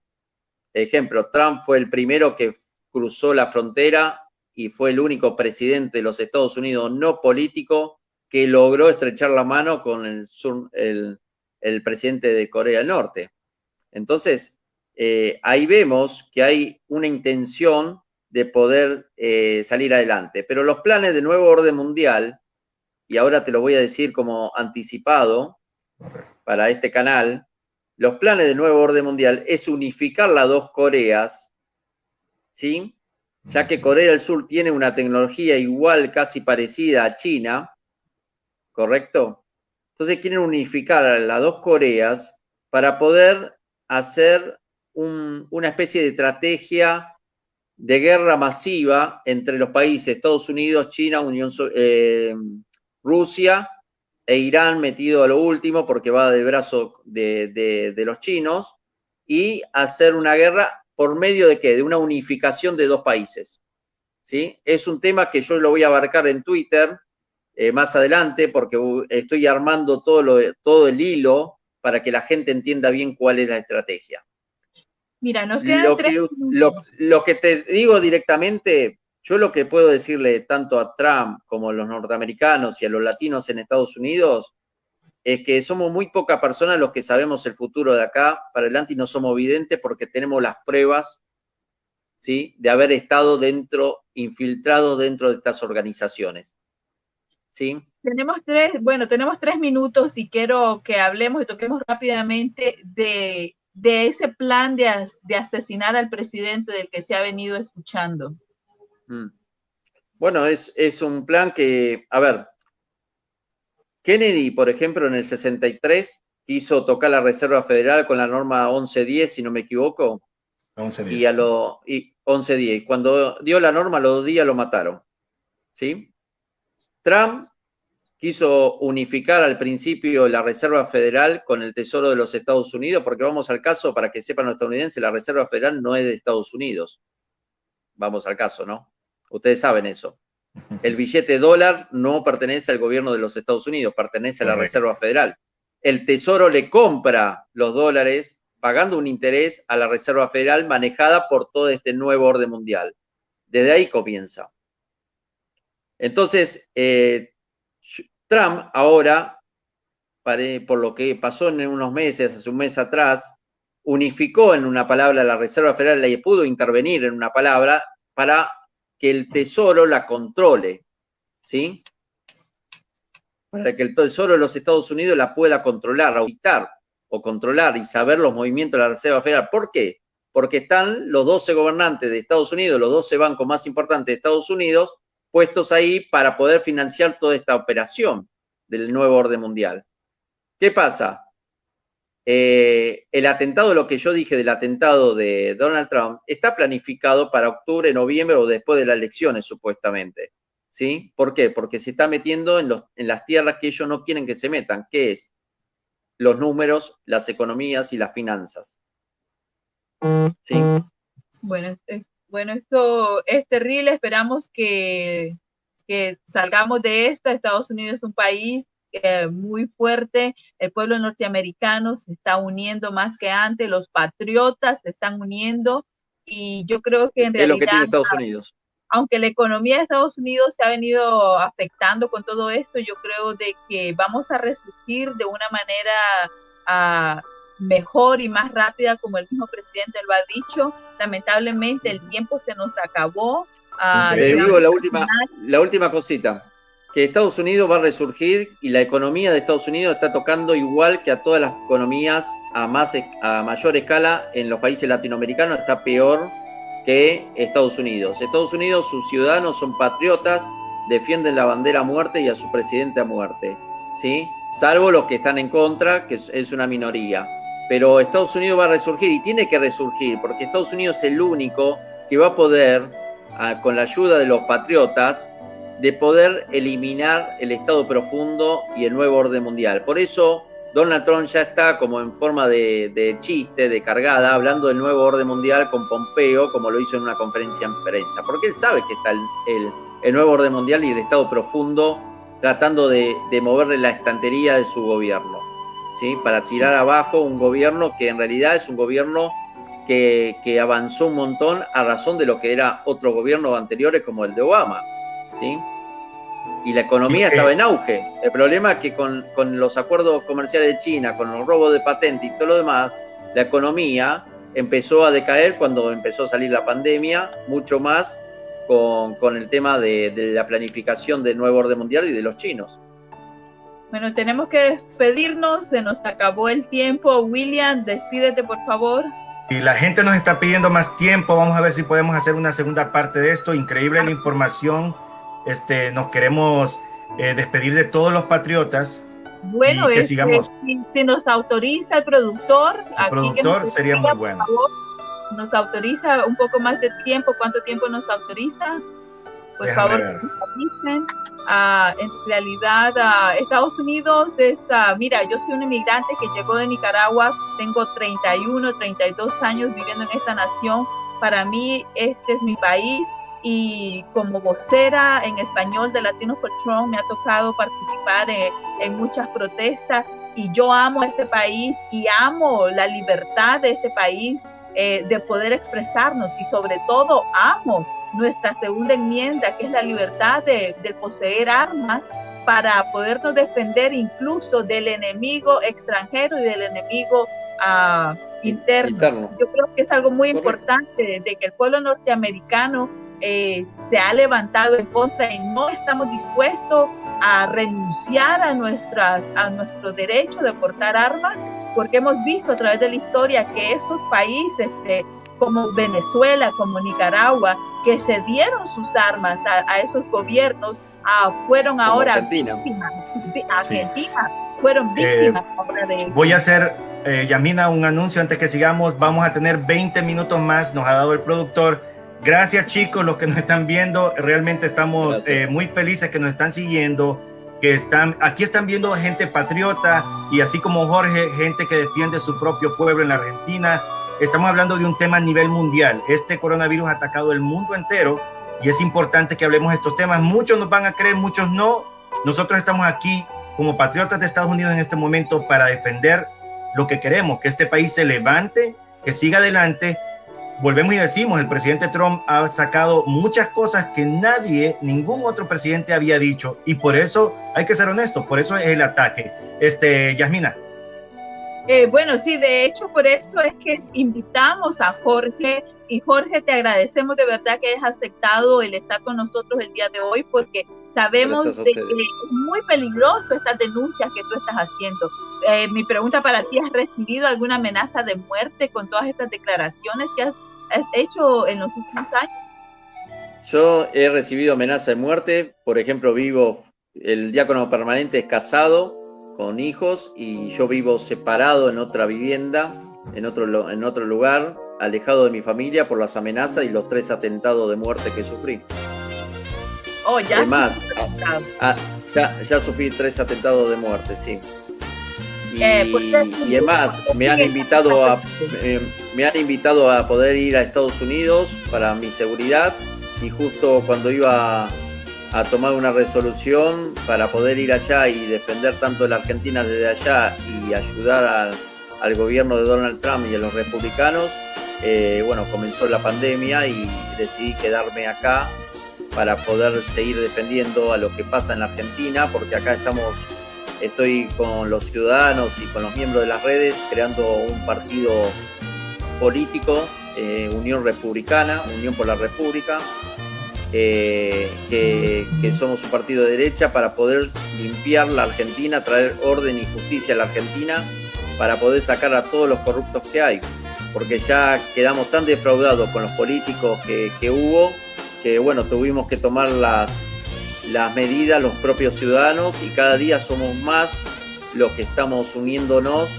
[SPEAKER 1] ejemplo, Trump fue el primero que cruzó la frontera y fue el único presidente de los Estados Unidos no político que logró estrechar la mano con el presidente de Corea del Norte. Entonces, ahí vemos que hay una intención de poder salir adelante. Pero los planes de nuevo orden mundial, y ahora te lo voy a decir como anticipado para este canal, los planes de nuevo orden mundial es unificar las dos Coreas, ¿sí? Ya que Corea del Sur tiene una tecnología igual, casi parecida a China, ¿correcto? Entonces quieren unificar a las dos Coreas para poder hacer una especie de estrategia de guerra masiva entre los países Estados Unidos, China, Rusia e Irán metido a lo último porque va del brazo de los chinos, y hacer una guerra por medio de ¿qué? De una unificación de dos países, ¿sí? Es un tema que yo lo voy a abarcar en Twitter más adelante porque estoy armando todo el hilo para que la gente entienda bien cuál es la estrategia.
[SPEAKER 3] Mira, nos quedan
[SPEAKER 1] lo que te digo directamente, yo lo que puedo decirle tanto a Trump como a los norteamericanos y a los latinos en Estados Unidos es que somos muy pocas personas los que sabemos el futuro de acá para adelante y no somos videntes porque tenemos las pruebas, ¿sí? De haber estado infiltrados dentro de estas organizaciones. ¿Sí?
[SPEAKER 3] Tenemos 3 minutos y quiero que hablemos y toquemos rápidamente de ese plan de asesinar al presidente del que se ha venido escuchando.
[SPEAKER 1] Bueno, es un plan que, a ver, Kennedy, por ejemplo, en el 63 quiso tocar la Reserva Federal con la norma 1110, si no me equivoco. 1110. Y 1110. Cuando dio la norma, a los 2 días lo mataron. ¿Sí? Trump quiso unificar al principio la Reserva Federal con el Tesoro de los Estados Unidos, porque vamos al caso, para que sepan los estadounidenses, la Reserva Federal no es de Estados Unidos. vamos al caso, ¿no? Ustedes saben eso. El billete dólar no pertenece al gobierno de los Estados Unidos, pertenece a la Reserva Federal. El Tesoro le compra los dólares pagando un interés a la Reserva Federal manejada por todo este nuevo orden mundial. Desde ahí comienza. Entonces, Trump ahora, por lo que pasó en unos meses, hace un mes atrás, unificó en una palabra la Reserva Federal y pudo intervenir en una palabra para que el Tesoro la controle, ¿sí? Para que el Tesoro de los Estados Unidos la pueda controlar, auditar o controlar y saber los movimientos de la Reserva Federal. ¿Por qué? Porque están los 12 gobernantes de Estados Unidos, los 12 bancos más importantes de Estados Unidos, puestos ahí para poder financiar toda esta operación del nuevo orden mundial. ¿Qué pasa? El atentado, lo que yo dije del atentado de Donald Trump, está planificado para octubre, noviembre o después de las elecciones, supuestamente. ¿Sí? ¿Por qué? Porque se está metiendo en las tierras que ellos no quieren que se metan, que es los números, las economías y las finanzas. ¿Sí?
[SPEAKER 3] Bueno, esto es terrible. Esperamos que salgamos de esta. Estados Unidos es un país muy fuerte. El pueblo norteamericano se está uniendo más que antes. Los patriotas se están uniendo. Y yo creo que en realidad...
[SPEAKER 1] Es lo que tiene Estados Unidos.
[SPEAKER 3] Aunque la economía de Estados Unidos se ha venido afectando con todo esto, yo creo de que vamos a resurgir de una manera mejor y más rápida, como el mismo presidente lo ha dicho. Lamentablemente el tiempo se nos acabó.
[SPEAKER 1] Digo la última cosita, que Estados Unidos va a resurgir y la economía de Estados Unidos está tocando igual que a todas las economías a mayor escala en los países latinoamericanos, está peor que Estados Unidos. Estados Unidos, sus ciudadanos son patriotas, defienden la bandera a muerte y a su presidente a muerte, ¿sí? Salvo los que están en contra, que es una minoría. Pero Estados Unidos va a resurgir y tiene que resurgir, porque Estados Unidos es el único que va a poder, con la ayuda de los patriotas, de poder eliminar el Estado profundo y el nuevo orden mundial. Por eso Donald Trump ya está como en forma de chiste, de cargada, hablando del nuevo orden mundial con Pompeo, como lo hizo en una conferencia en prensa, porque él sabe que está el nuevo orden mundial y el Estado profundo tratando de moverle la estantería de su gobierno, ¿sí? Para tirar abajo un gobierno que en realidad es un gobierno que avanzó un montón a razón de lo que era otros gobiernos anteriores como el de Obama, ¿sí? Y la economía estaba en auge. El problema es que con los acuerdos comerciales de China, con los robos de patentes y todo lo demás, la economía empezó a decaer cuando empezó a salir la pandemia, mucho más con el tema de la planificación del nuevo orden mundial y de los chinos.
[SPEAKER 3] Bueno, tenemos que despedirnos, se nos acabó el tiempo. William, despídete por favor.
[SPEAKER 2] Y la gente nos está pidiendo más tiempo, vamos a ver si podemos hacer una segunda parte de esto. Increíble la información. Nos queremos despedir de todos los patriotas.
[SPEAKER 3] Bueno,
[SPEAKER 2] y que sigamos.
[SPEAKER 3] Si nos autoriza el productor,
[SPEAKER 2] sería muy bueno.
[SPEAKER 3] Favor, nos autoriza un poco más de tiempo. ¿Cuánto tiempo nos autoriza? Por favor, avisen. En realidad, Estados Unidos es, mira, yo soy un inmigrante que llegó de Nicaragua, tengo 31, 32 años viviendo en esta nación. Para mí, este es mi país. Y como vocera en español de Latinos for Trump me ha tocado participar en muchas protestas y yo amo este país y amo la libertad de este país de poder expresarnos y sobre todo amo nuestra segunda enmienda, que es la libertad de poseer armas para podernos defender incluso del enemigo extranjero y del enemigo interno. Yo creo que es algo muy importante de que el pueblo norteamericano se ha levantado en contra y no estamos dispuestos a renunciar a nuestro derecho de portar armas, porque hemos visto a través de la historia que esos países como Venezuela, como Nicaragua, que cedieron sus armas a esos gobiernos, fueron ahora
[SPEAKER 1] Argentina.
[SPEAKER 3] Víctimas. Argentina fueron víctimas ahora de ellos.
[SPEAKER 2] Voy a hacer, Yamina, un anuncio antes que sigamos. Vamos a tener 20 minutos más, nos ha dado el productor. Gracias, chicos, los que nos están viendo. Realmente estamos muy felices que nos están siguiendo, aquí están viendo gente patriota y así como Jorge, gente que defiende su propio pueblo en la Argentina. estamos hablando de un tema a nivel mundial. Este coronavirus ha atacado el mundo entero y es importante que hablemos de estos temas. Muchos nos van a creer, muchos no. Nosotros estamos aquí como patriotas de Estados Unidos en este momento para defender lo que queremos, que este país se levante, que siga adelante. Volvemos y decimos, el presidente Trump ha sacado muchas cosas que ningún otro presidente había dicho, y por eso hay que ser honestos, por eso es el ataque. Yasmina.
[SPEAKER 3] Bueno, sí, de hecho, por eso es que invitamos a Jorge, y Jorge, te agradecemos de verdad que hayas aceptado el estar con nosotros el día de hoy, porque sabemos de que es muy peligroso estas denuncias que tú estás haciendo. Mi pregunta para ti, ¿has recibido alguna amenaza de muerte con todas estas declaraciones que has hecho en los últimos años?
[SPEAKER 1] Yo he recibido amenaza de muerte. Por ejemplo, el diácono permanente es casado con hijos y yo vivo separado en otra vivienda, en otro lugar, alejado de mi familia por las amenazas y los 3 atentados de muerte que sufrí.
[SPEAKER 3] Oh, ya.
[SPEAKER 1] Además, ya sufrí 3 atentados de muerte, sí. Y además me han invitado a poder ir a Estados Unidos para mi seguridad, y justo cuando iba a tomar una resolución para poder ir allá y defender tanto a la Argentina desde allá y ayudar al gobierno de Donald Trump y a los republicanos, comenzó la pandemia y decidí quedarme acá para poder seguir defendiendo a lo que pasa en la Argentina, porque acá estoy con los ciudadanos y con los miembros de las redes creando un partido político, Unión Republicana, Unión por la República, que somos un partido de derecha para poder limpiar la Argentina, traer orden y justicia a la Argentina, para poder sacar a todos los corruptos que hay, porque ya quedamos tan defraudados con los políticos que hubo, que tuvimos que tomar las medidas los propios ciudadanos, y cada día somos más los que estamos uniéndonos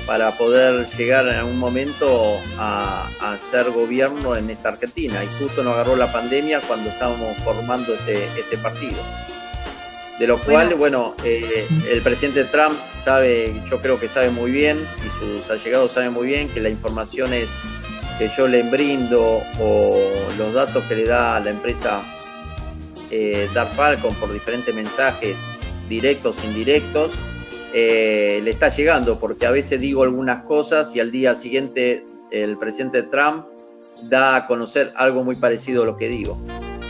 [SPEAKER 1] para poder llegar en algún momento a ser gobierno en esta Argentina. Y justo nos agarró la pandemia cuando estábamos formando este partido. De lo cual, el presidente Trump yo creo que sabe muy bien, y sus allegados saben muy bien, que las informaciones que yo le brindo o los datos que le da a la empresa Dark Falcon por diferentes mensajes directos e indirectos, le está llegando, porque a veces digo algunas cosas y al día siguiente el presidente Trump da a conocer algo muy parecido a lo que digo.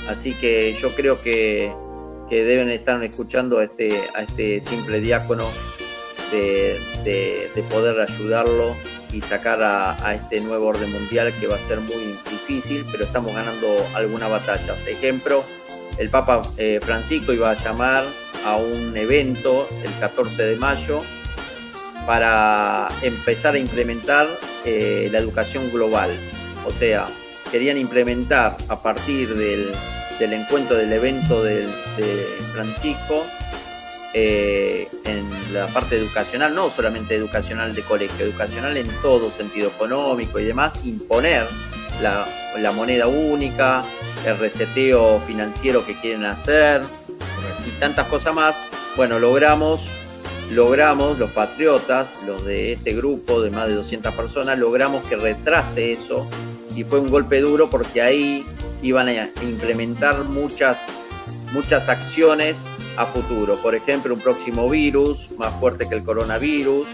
[SPEAKER 1] Así que yo creo que deben estar escuchando a este simple diácono de poder ayudarlo y sacar a este nuevo orden mundial, que va a ser muy difícil, pero estamos ganando algunas batallas. Ejemplo, el Papa Francisco iba a llamar a un evento el 14 de mayo para empezar a implementar la educación global. O sea, querían implementar a partir del encuentro del evento de Francisco, en la parte educacional, no solamente educacional de colegio, educacional en todo sentido, económico y demás, imponer la moneda única, el reseteo financiero que quieren hacer y tantas cosas más. Logramos los patriotas, los de este grupo de más de 200 personas, logramos que retrase eso, y fue un golpe duro porque ahí iban a implementar muchas acciones a futuro. Por ejemplo, un próximo virus más fuerte que el coronavirus,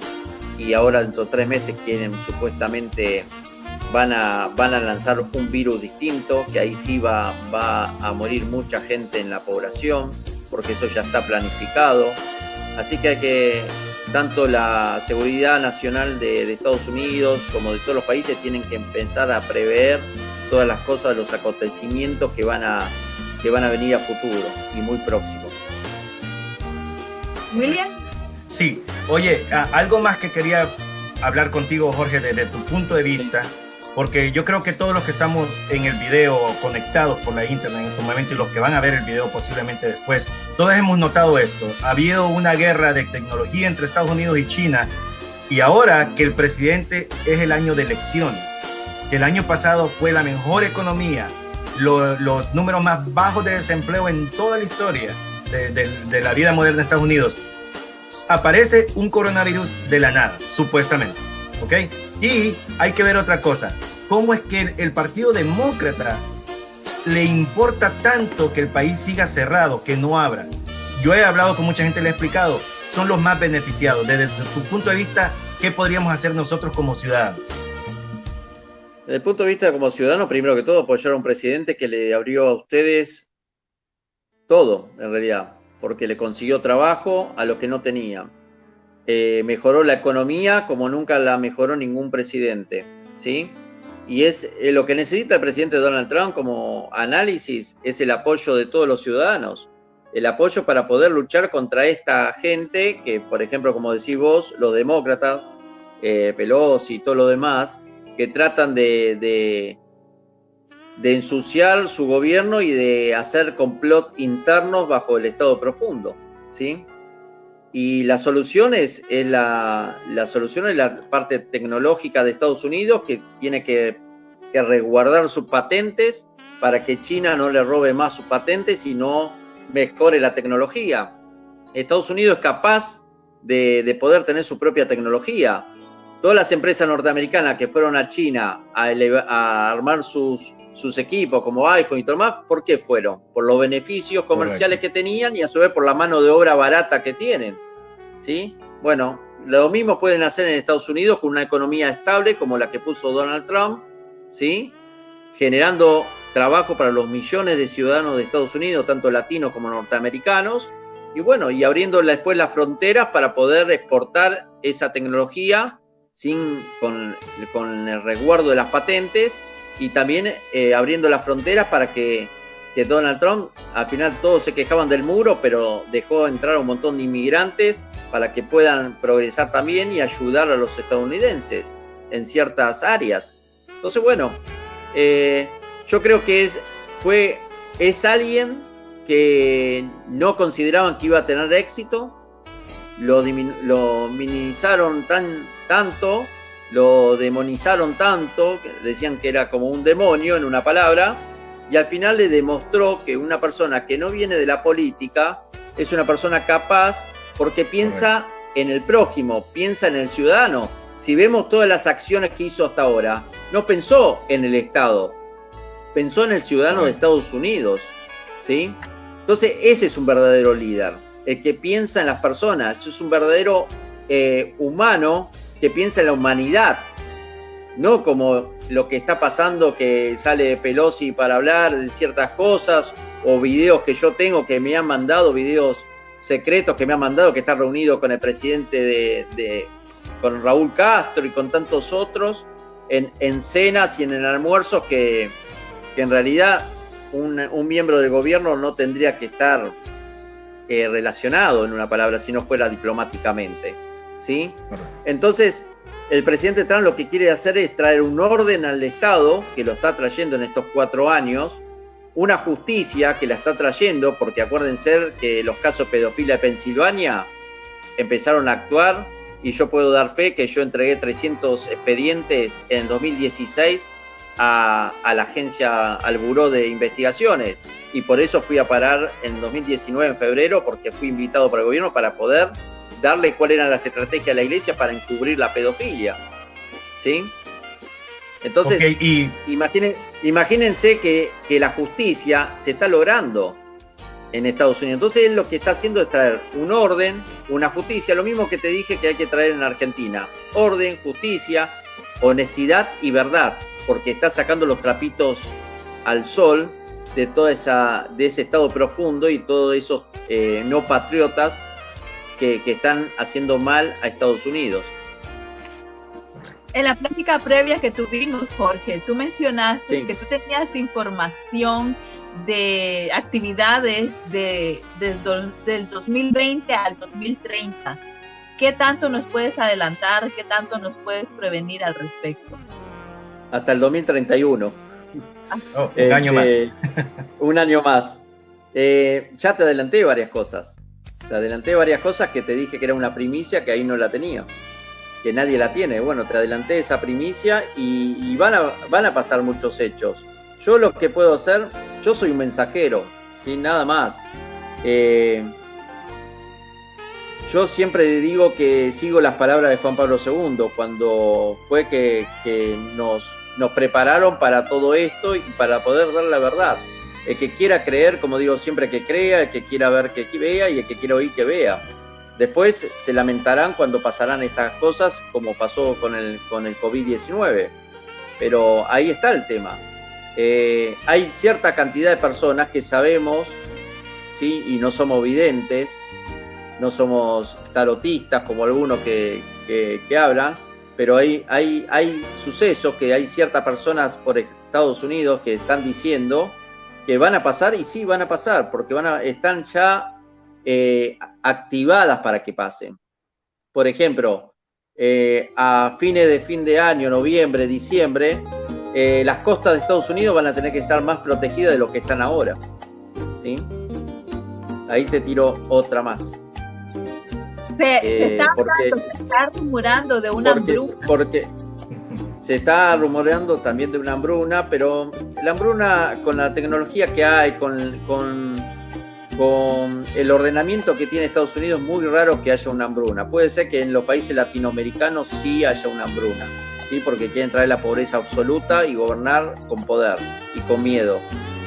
[SPEAKER 1] y ahora dentro de 3 meses supuestamente van a lanzar un virus distinto, que ahí sí va a morir mucha gente en la población, porque eso ya está planificado. Así que tanto la seguridad nacional de Estados Unidos como de todos los países tienen que empezar a prever todas las cosas, los acontecimientos que van a venir a futuro y muy próximos.
[SPEAKER 3] William.
[SPEAKER 2] Sí, oye, algo más que quería hablar contigo, Jorge, desde tu punto de vista, porque yo creo que todos los que estamos en el video conectados por la internet en este momento, y los que van a ver el video posiblemente después, todos hemos notado esto. Ha habido una guerra de tecnología entre Estados Unidos y China, y ahora que el presidente es el año de elecciones, que el año pasado fue la mejor economía, los números más bajos de desempleo en toda la historia de la vida moderna de Estados Unidos, aparece un coronavirus de la nada, supuestamente. ¿ok? Y hay que ver otra cosa. ¿Cómo es que el Partido Demócrata le importa tanto que el país siga cerrado, que no abra? Yo he hablado con mucha gente, le he explicado, son los más beneficiados. Desde tu punto de vista, ¿qué podríamos hacer nosotros como ciudadanos?
[SPEAKER 1] Desde el punto de vista como ciudadano, primero que todo, apoyar a un presidente que le abrió a ustedes todo, en realidad, porque le consiguió trabajo a los que no tenían. Mejoró la economía como nunca la mejoró ningún presidente, ¿sí? Y es lo que necesita el presidente Donald Trump como análisis, es el apoyo de todos los ciudadanos, el apoyo para poder luchar contra esta gente que, por ejemplo, como decís vos, los demócratas, Pelosi y todo lo demás, que tratan de ensuciar su gobierno y de hacer complot internos bajo el Estado profundo, ¿sí? Y la solución es la parte tecnológica de Estados Unidos, que tiene que resguardar sus patentes para que China no le robe más sus patentes y no mejore la tecnología. Estados Unidos es capaz de poder tener su propia tecnología. Todas las empresas norteamericanas que fueron a China a armar sus equipos como iPhone y todo más, ¿por qué fueron? Por los beneficios comerciales que tenían y a su vez por la mano de obra barata que tienen, ¿sí? Bueno, lo mismo pueden hacer en Estados Unidos con una economía estable como la que puso Donald Trump, ¿sí? Generando trabajo para los millones de ciudadanos de Estados Unidos, tanto latinos como norteamericanos, y bueno, y abriendo después las fronteras para poder exportar esa tecnología con el resguardo de las patentes, y también abriendo las fronteras para que Donald Trump, al final todos se quejaban del muro, pero dejó entrar a un montón de inmigrantes para que puedan progresar también y ayudar a los estadounidenses en ciertas áreas. Entonces, bueno, yo creo que es alguien que no consideraban que iba a tener éxito, lo minimizaron tanto, lo demonizaron tanto, que decían que era como un demonio en una palabra, y al final le demostró que una persona que no viene de la política es una persona capaz porque piensa en el prójimo, piensa en el ciudadano. Si vemos todas las acciones que hizo hasta ahora, no pensó en el Estado, pensó en el ciudadano de Estados Unidos, ¿sí? Entonces ese es un verdadero líder, el que piensa en las personas, es un verdadero humano que piensa en la humanidad, no como lo que está pasando, que sale Pelosi para hablar de ciertas cosas, o videos que yo tengo que me han mandado, videos secretos que me han mandado, que está reunido con el presidente con Raúl Castro y con tantos otros, en cenas y en almuerzos que en realidad un miembro del gobierno no tendría que estar relacionado, en una palabra, si no fuera diplomáticamente, ¿sí? Entonces, el presidente Trump lo que quiere hacer es traer un orden al Estado, que lo está trayendo en estos 4 años, una justicia que la está trayendo, porque acuérdense que los casos de pedofilia de Pensilvania empezaron a actuar, y yo puedo dar fe que yo entregué 300 expedientes en 2016 a la agencia, al Buró de Investigaciones, y por eso fui a parar en 2019, en febrero, porque fui invitado por el gobierno para poder darle cuáles eran las estrategias de la iglesia para encubrir la pedofilia, ¿sí? Entonces, imagínense que la justicia se está logrando en Estados Unidos. Entonces él lo que está haciendo es traer un orden, una justicia, lo mismo que te dije que hay que traer en Argentina: orden, justicia, honestidad y verdad, porque está sacando los trapitos al sol de ese estado profundo y todos esos no patriotas que están haciendo mal a Estados Unidos.
[SPEAKER 3] En la plática previa que tuvimos, Jorge, tú mencionaste que tú tenías información de actividades del 2020 al 2030. ¿Qué tanto nos puedes adelantar? ¿Qué tanto nos puedes prevenir al respecto?
[SPEAKER 1] Hasta el 2031.
[SPEAKER 2] Un año más.
[SPEAKER 1] Un año más. Ya te adelanté varias cosas. Que te dije que era una primicia, que ahí no la tenía, que nadie la tiene. Bueno, te adelanté esa primicia y van a pasar muchos hechos. Yo lo que puedo hacer, yo soy un mensajero, sin nada más. Yo siempre digo que sigo las palabras de Juan Pablo II, cuando fue que nos prepararon para todo esto y para poder dar la verdad. El que quiera creer, como digo siempre, que crea, el que quiera ver, que vea, y el que quiera oír, que vea. Después se lamentarán cuando pasarán estas cosas, como pasó con el COVID-19. Pero ahí está el tema. Hay cierta cantidad de personas que sabemos, ¿sí? Y no somos videntes, no somos tarotistas como algunos que hablan, pero hay sucesos que hay ciertas personas por Estados Unidos que están diciendo que van a pasar, y sí van a pasar, porque están ya activadas para que pasen. Por ejemplo, a fin de año, noviembre, diciembre, las costas de Estados Unidos van a tener que estar más protegidas de lo que están ahora, ¿sí? Ahí te tiro otra más.
[SPEAKER 3] Se está rumorando de una hambruna.
[SPEAKER 1] Porque se está rumoreando también de una hambruna, pero la hambruna, con la tecnología que hay, con el ordenamiento que tiene Estados Unidos, es muy raro que haya una hambruna. Puede ser que en los países latinoamericanos sí haya una hambruna, ¿sí? Porque quieren traer la pobreza absoluta y gobernar con poder y con miedo.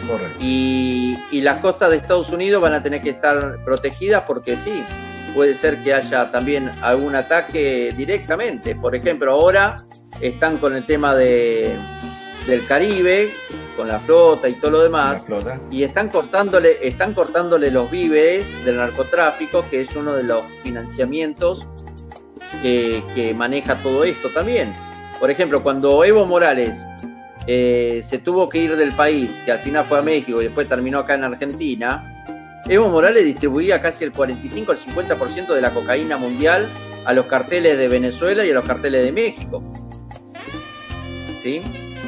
[SPEAKER 2] Correcto.
[SPEAKER 1] Y las costas de Estados Unidos van a tener que estar protegidas, porque sí, puede ser que haya también algún ataque directamente. Por ejemplo, ahora están con el tema del Caribe, con la flota y todo lo demás, y están cortándole los víveres del narcotráfico, que es uno de los financiamientos que maneja todo esto también. Por ejemplo, cuando Evo Morales se tuvo que ir del país, que al final fue a México y después terminó acá en Argentina, Evo Morales distribuía casi el 45 al 50% de la cocaína mundial a los carteles de Venezuela y a los carteles de México. ¿Sí?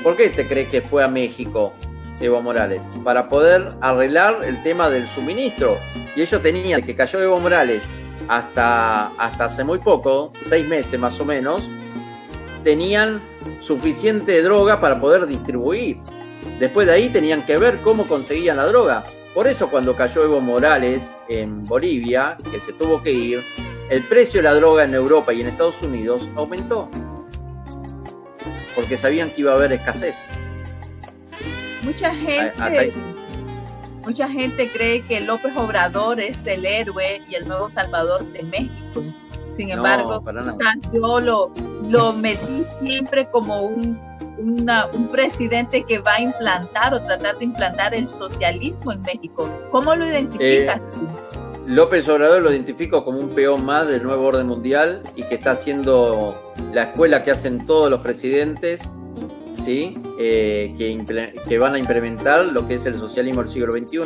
[SPEAKER 1] ¿Por qué te crees que fue a México Evo Morales? Para poder arreglar el tema del suministro. Y ellos tenían, que cayó Evo Morales hasta hace muy poco, 6 meses más o menos, tenían suficiente droga para poder distribuir. Después de ahí tenían que ver cómo conseguían la droga. Por eso cuando cayó Evo Morales en Bolivia, que se tuvo que ir, el precio de la droga en Europa y en Estados Unidos aumentó. Porque sabían que iba a haber escasez.
[SPEAKER 3] Mucha gente cree que López Obrador es el héroe y el nuevo salvador de México. Sin embargo, yo lo metí siempre como un presidente que va a implantar o tratar de implantar el socialismo en México. ¿Cómo lo identificas tú?
[SPEAKER 1] López Obrador lo identifico como un peón más del nuevo orden mundial, y que está haciendo la escuela que hacen todos los presidentes, ¿sí? Que van a implementar lo que es el socialismo del siglo XXI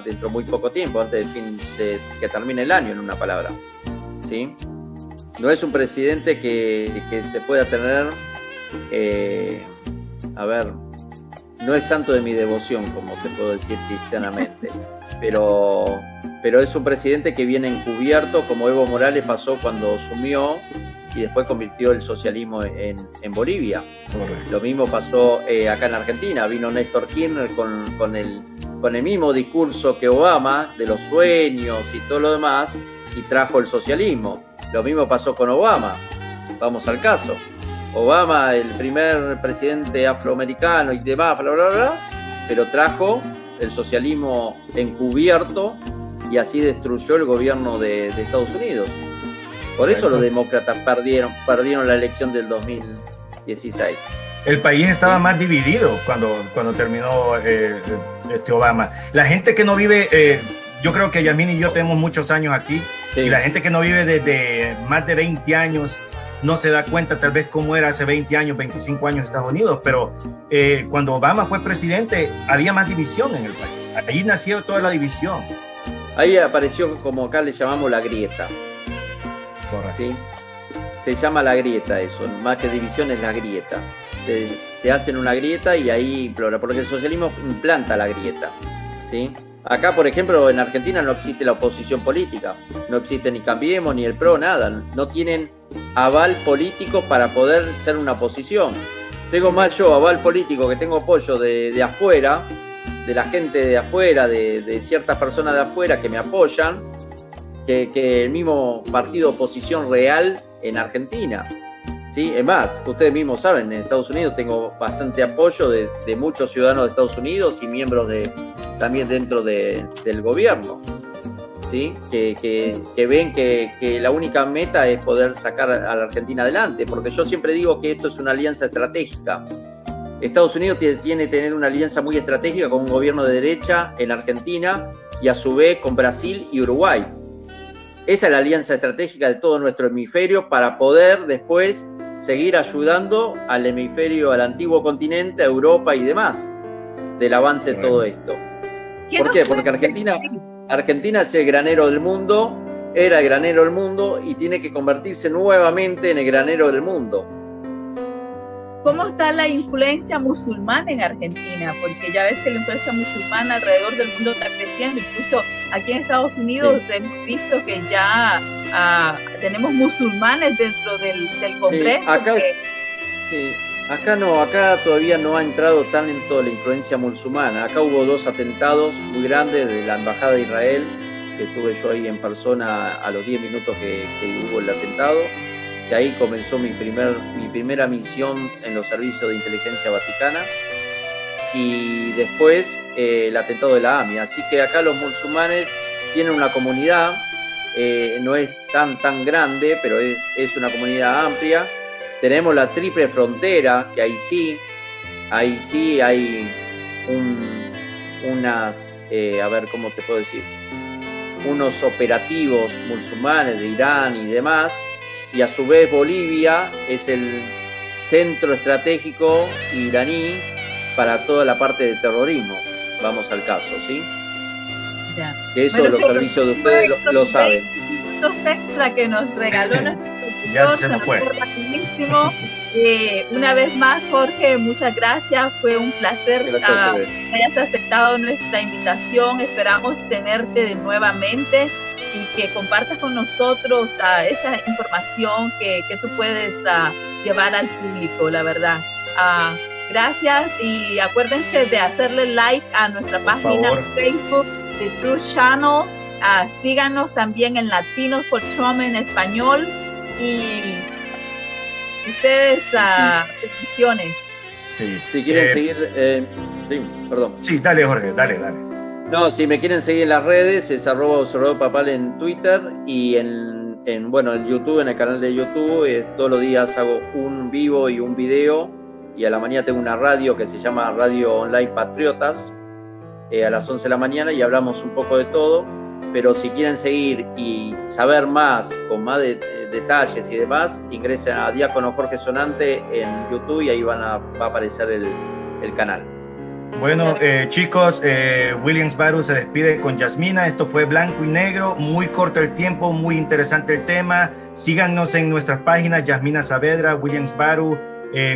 [SPEAKER 1] dentro de muy poco tiempo, antes de que termine el año, en una palabra, ¿sí? No es un presidente que se pueda tener, no es santo de mi devoción, como te puedo decir cristianamente, pero es un presidente que viene encubierto, como Evo Morales pasó cuando asumió y después convirtió el socialismo en Bolivia. Correcto. Lo mismo pasó acá en Argentina. Vino Néstor Kirchner con el mismo discurso que Obama, de los sueños y todo lo demás, y trajo el socialismo. Lo mismo pasó con Obama. Vamos al caso. Obama, el primer presidente afroamericano y demás, bla, bla, bla, pero trajo el socialismo encubierto, y así destruyó el gobierno de Estados Unidos. Por eso los demócratas perdieron la elección del 2016.
[SPEAKER 2] El país estaba más dividido cuando terminó Obama. La gente que no vive, yo creo que Yasmín y yo tenemos muchos años aquí, sí. Y la gente que no vive desde más de 20 años no se da cuenta tal vez cómo era hace 20 años, 25 años Estados Unidos, pero cuando Obama fue presidente había más división en el país. Ahí nació toda la división.
[SPEAKER 1] Ahí apareció, como acá le llamamos, la grieta.
[SPEAKER 2] Correcto.
[SPEAKER 1] ¿Sí? Se llama la grieta eso, más que división es la grieta. Te hacen una grieta y ahí implora, porque el socialismo implanta la grieta, ¿sí? Acá, por ejemplo, en Argentina no existe la oposición política, no existe ni Cambiemos ni el PRO, nada, no tienen aval político para poder ser una oposición. Tengo más yo aval político, que tengo apoyo de afuera, de la gente de afuera, de ciertas personas de afuera que me apoyan, que el mismo partido de oposición real en Argentina. ¿Sí? Es más, ustedes mismos saben, en Estados Unidos tengo bastante apoyo de muchos ciudadanos de Estados Unidos y miembros también dentro del gobierno, ¿sí? Que ven que la única meta es poder sacar a la Argentina adelante, porque yo siempre digo que esto es una alianza estratégica. Estados Unidos tiene que tener una alianza muy estratégica con un gobierno de derecha en Argentina y a su vez con Brasil y Uruguay. Esa es la alianza estratégica de todo nuestro hemisferio para poder después seguir ayudando al hemisferio, al antiguo continente, a Europa y demás, del avance de todo esto. ¿Por qué? Porque Argentina es el granero del mundo, era el granero del mundo y tiene que convertirse nuevamente en el granero del mundo.
[SPEAKER 3] ¿Cómo está la influencia musulmana en Argentina? Porque ya ves que la influencia musulmana alrededor del mundo está creciendo. Incluso aquí en Estados Unidos hemos visto que ya tenemos musulmanes dentro del Congreso.
[SPEAKER 1] Acá todavía no ha entrado tanto la influencia musulmana. Acá hubo 2 atentados muy grandes de la Embajada de Israel, que estuve yo ahí en persona a los 10 minutos que hubo el atentado. Que ahí comenzó mi primera misión en los servicios de inteligencia vaticana, y después el atentado de la AMI. Así que acá los musulmanes tienen una comunidad, no es tan grande, pero es una comunidad amplia. Tenemos la triple frontera, que ahí sí hay ¿cómo te puedo decir? Unos operativos musulmanes de Irán y demás. Y a su vez Bolivia es el centro estratégico iraní para toda la parte de terrorismo. Vamos al caso, ¿sí?
[SPEAKER 3] Ya.
[SPEAKER 1] Que eso los servicios de ustedes lo saben.
[SPEAKER 3] Estos extra que nos regaló
[SPEAKER 2] ya se nos fue.
[SPEAKER 3] Rapidísimo. Una vez más, Jorge, muchas gracias. Fue un placer que hayas aceptado nuestra invitación. Esperamos tenerte nuevamente y que compartas con nosotros esa información que tú puedes llevar al público, la verdad. Gracias, y acuérdense de hacerle like a nuestra página de Facebook de Truth Channel. Síganos también en Latinos for Trauma en español, y ustedes peticiones.
[SPEAKER 2] Sí.
[SPEAKER 1] Si quieren seguir, perdón.
[SPEAKER 2] Sí, dale Jorge, dale.
[SPEAKER 1] No, si me quieren seguir en las redes, es @observadorpapal en Twitter, y en YouTube, en el canal de YouTube, todos los días hago un vivo y un video, y a la mañana tengo una radio que se llama Radio Online Patriotas, a las 11 de la mañana, y hablamos un poco de todo. Pero si quieren seguir y saber más, con más detalles y demás, ingresen a Diácono Jorge Sonante en YouTube y ahí va a aparecer el canal.
[SPEAKER 2] Bueno, chicos, William Sbaru se despide con Yasmina. Esto fue Blanco y Negro, muy corto el tiempo, muy interesante el tema. Síganos en nuestras páginas, Yasmina Saavedra, William Sbaru.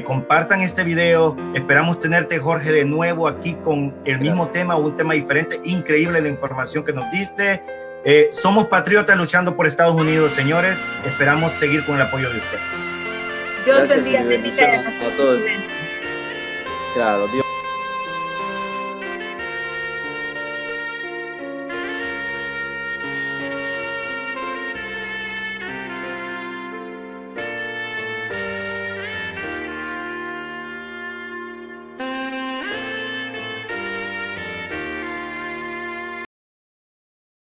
[SPEAKER 2] Compartan este video. Esperamos tenerte, Jorge, de nuevo aquí con el mismo tema, un tema diferente. Increíble la información que nos diste. Somos patriotas luchando por Estados Unidos, señores. Esperamos seguir con el apoyo de ustedes.
[SPEAKER 3] Dios bendiga
[SPEAKER 1] a todos. Claro, Dios.